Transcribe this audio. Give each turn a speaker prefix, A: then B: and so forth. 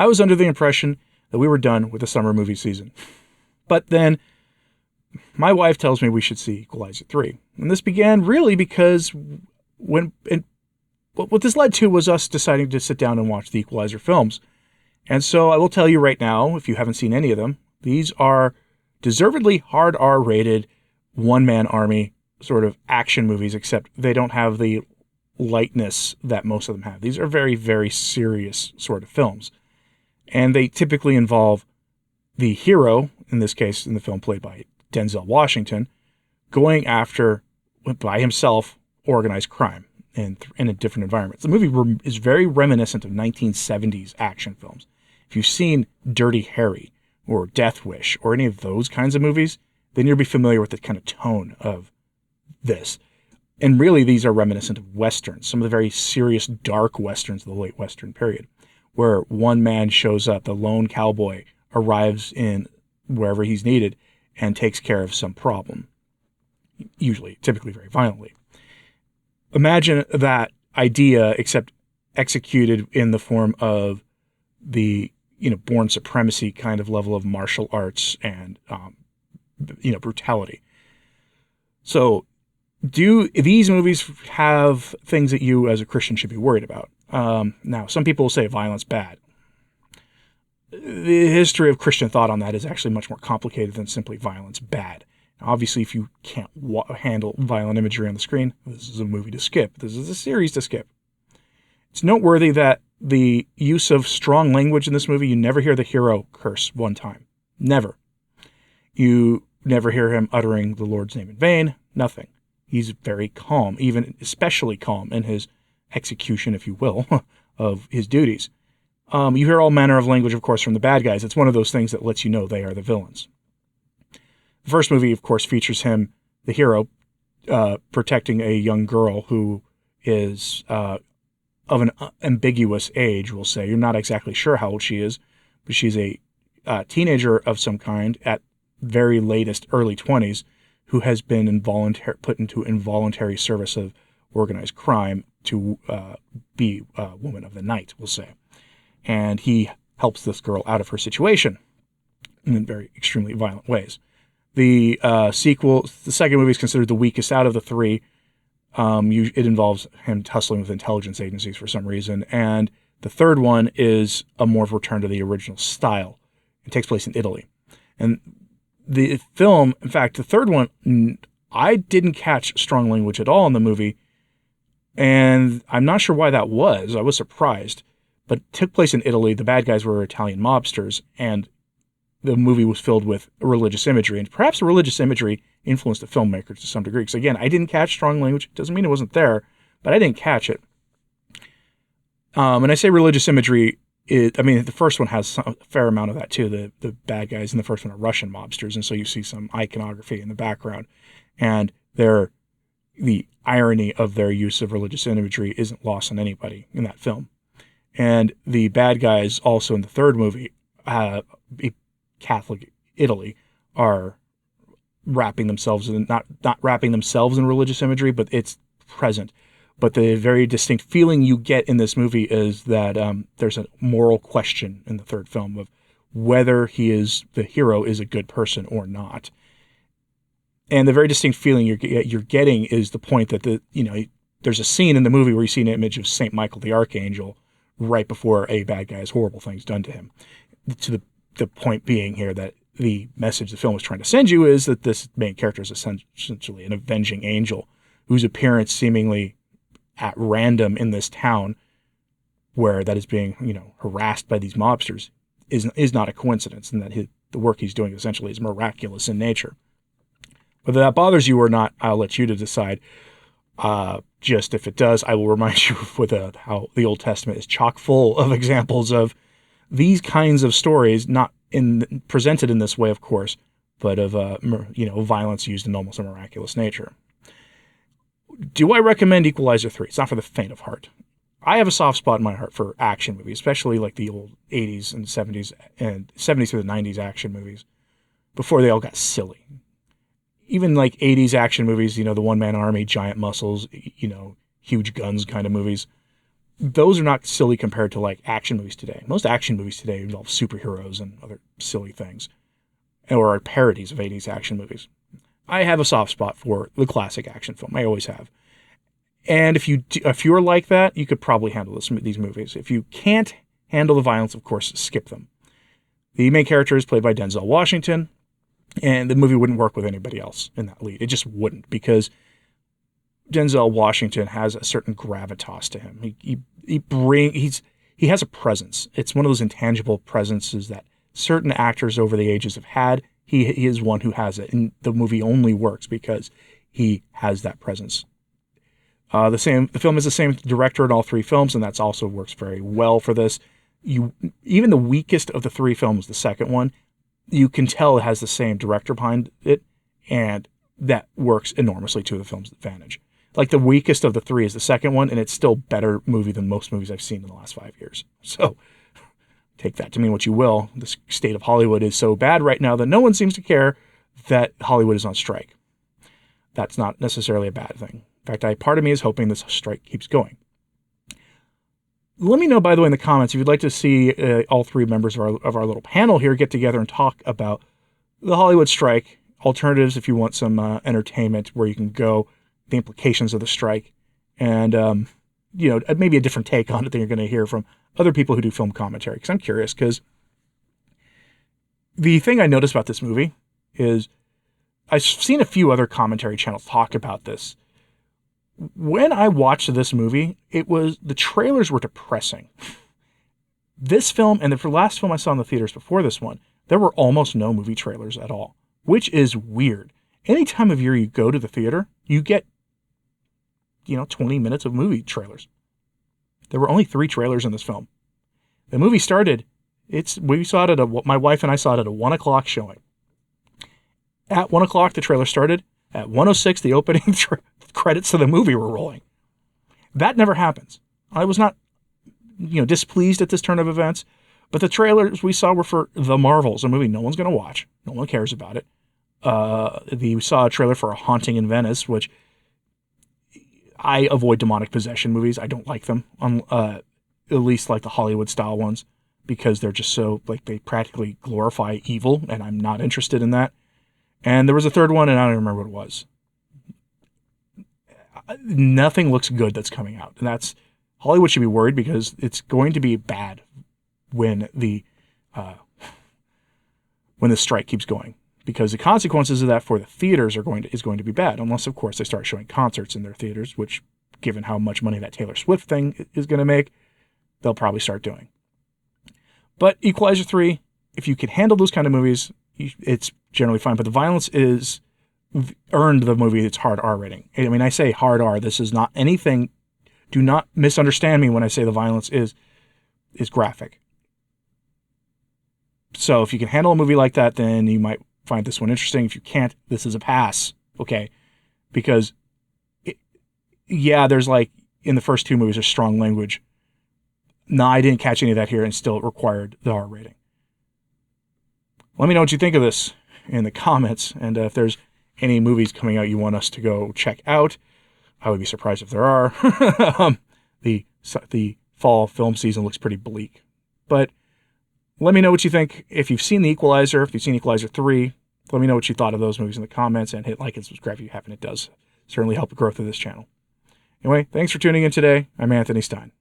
A: I was under the impression that we were done with the summer movie season. But then my wife tells me we should see Equalizer 3. And this began really because what this led to was us deciding to sit down and watch the Equalizer films. And so I will tell you right now, if you haven't seen any of them, these are deservedly hard R-rated, one-man army sort of action movies, except they don't have the lightness that most of them have. These are very, very serious sort of films. And they typically involve the hero, in this case, in the film played by Denzel Washington, going after, by himself, organized crime in a different environment. The movie is very reminiscent of 1970s action films. If you've seen Dirty Harry or Death Wish or any of those kinds of movies, then you'll be familiar with the kind of tone of this. And really, these are reminiscent of Westerns, some of the very serious, dark Westerns of the late Western period, where one man shows up, the lone cowboy arrives in wherever he's needed and takes care of some problem, typically very violently. Imagine that idea, except executed in the form of the, born supremacy kind of level of martial arts and, brutality. So, do these movies have things that you as a Christian should be worried about? Now, some people will say violence bad. The history of Christian thought on that is actually much more complicated than simply violence bad. Now, obviously, if you can't handle violent imagery on the screen, this is a movie to skip. This is a series to skip. It's noteworthy that the use of strong language in this movie, you never hear the hero curse one time. Never. You never hear him uttering the Lord's name in vain. Nothing. He's very calm, even especially calm in his execution, if you will, of his duties. You hear all manner of language, of course, from the bad guys. It's one of those things that lets you know they are the villains. The first movie, of course, features him, the hero, protecting a young girl who is of an ambiguous age, we'll say. You're not exactly sure how old she is, but she's a teenager of some kind at very latest early 20s who has been put into involuntary service of organized crime to be a woman of the night, we'll say. And he helps this girl out of her situation in very extremely violent ways. The second movie is considered the weakest out of the three. It involves him tussling with intelligence agencies for some reason. And the third one is a more of a return to the original style. It takes place in Italy. And the film, in fact, the third one, I didn't catch strong language at all in the movie. And I'm not sure why that was. I was surprised. But it took place in Italy. The bad guys were Italian mobsters. And the movie was filled with religious imagery. And perhaps the religious imagery influenced the filmmakers to some degree. Because again, I didn't catch strong language. It doesn't mean it wasn't there, but I didn't catch it. And I say religious imagery, the first one has a fair amount of that too. The bad guys in the first one are Russian mobsters. And so you see some iconography in the background. And the irony of their use of religious imagery isn't lost on anybody in that film. And the bad guys also in the third movie, Catholic Italy, are wrapping themselves in, not wrapping themselves in religious imagery, but it's present. But the very distinct feeling you get in this movie is that there's a moral question in the third film of whether the hero is a good person or not. And the very distinct feeling you're getting is the point that there's a scene in the movie where you see an image of Saint Michael the Archangel right before a bad guy has horrible things done to him. To the point being here that the message the film is trying to send you is that this main character is essentially an avenging angel whose appearance seemingly at random in this town where that is being, harassed by these mobsters is not a coincidence, and that the work he's doing essentially is miraculous in nature. Whether that bothers you or not, I'll let you to decide. Just if it does, I will remind you of how the Old Testament is chock full of examples of these kinds of stories, not presented in this way, of course, but of violence used in almost a miraculous nature. Do I recommend Equalizer 3? It's not for the faint of heart. I have a soft spot in my heart for action movies, especially like the old 80s and 70s and 70s through the 90s action movies before they all got silly. Even like 80s action movies, the one-man army, giant muscles, huge guns kind of movies. those are not silly compared to like action movies today. Most action movies today involve superheroes and other silly things, or are parodies of 80s action movies. I have a soft spot for the classic action film. I always have. And if you're like that, you could probably handle these movies. If you can't handle the violence, of course, skip them. The main character is played by Denzel Washington, and the movie wouldn't work with anybody else in that lead. It just wouldn't, because Denzel Washington has a certain gravitas to him. He has a presence. It's one of those intangible presences that certain actors over the ages have had. He is one who has it, and the movie only works because he has that presence. The film is the same director in all three films, and that also works very well for this. Even the weakest of the three films, the second one, you can tell it has the same director behind it, and that works enormously to the film's advantage. Like, the weakest of the three is the second one, and it's still a better movie than most movies I've seen in the last 5 years. So take that to mean what you will. The state of Hollywood is so bad right now that no one seems to care that Hollywood is on strike. That's not necessarily a bad thing. In fact, part of me is hoping this strike keeps going. Let me know, by the way, in the comments if you'd like to see all three members of our little panel here get together and talk about the Hollywood strike, alternatives if you want some entertainment, where you can go, the implications of the strike, and maybe a different take on it than you're going to hear from other people who do film commentary. Because I'm curious, because the thing I noticed about this movie is I've seen a few other commentary channels talk about this. When I watched this movie, the trailers were depressing. This film, and the last film I saw in the theaters before this one, there were almost no movie trailers at all, which is weird. Any time of year you go to the theater, you get 20 minutes of movie trailers. There were only 3 trailers in this film. The movie started, my wife and I saw it at a 1 o'clock showing. At 1 o'clock, the trailer started. At 1:06, the opening credits to the movie were rolling. That never happens. I was not, displeased at this turn of events, but the trailers we saw were for The Marvels, a movie no one's going to watch. No one cares about it. We saw a trailer for A Haunting in Venice, which I avoid demonic possession movies. I don't like them, at least like the Hollywood-style ones, because they're just so, they practically glorify evil, and I'm not interested in that. And there was a third one, and I don't even remember what it was. Nothing looks good that's coming out. And Hollywood should be worried, because it's going to be bad when the strike keeps going. Because the consequences of that for the theaters is going to be bad. Unless, of course, they start showing concerts in their theaters, which, given how much money that Taylor Swift thing is going to make, they'll probably start doing. But Equalizer 3, if you can handle those kind of movies, it's generally fine, but the violence is earned the movie its hard R rating. I mean, I say hard R. This is not anything. Do not misunderstand me when I say the violence is graphic. So if you can handle a movie like that, then you might find this one interesting. If you can't, this is a pass. Okay, because there's in the first 2 movies there's strong language. No, I didn't catch any of that here, and still required the R rating. Let me know what you think of this in the comments, and if there's any movies coming out you want us to go check out. I would be surprised if there are. The fall film season looks pretty bleak. But let me know what you think. If you've seen The Equalizer, if you've seen Equalizer 3, let me know what you thought of those movies in the comments, and hit like and subscribe if you haven't. It does certainly help the growth of this channel. Anyway, thanks for tuning in today. I'm Anthony Stein.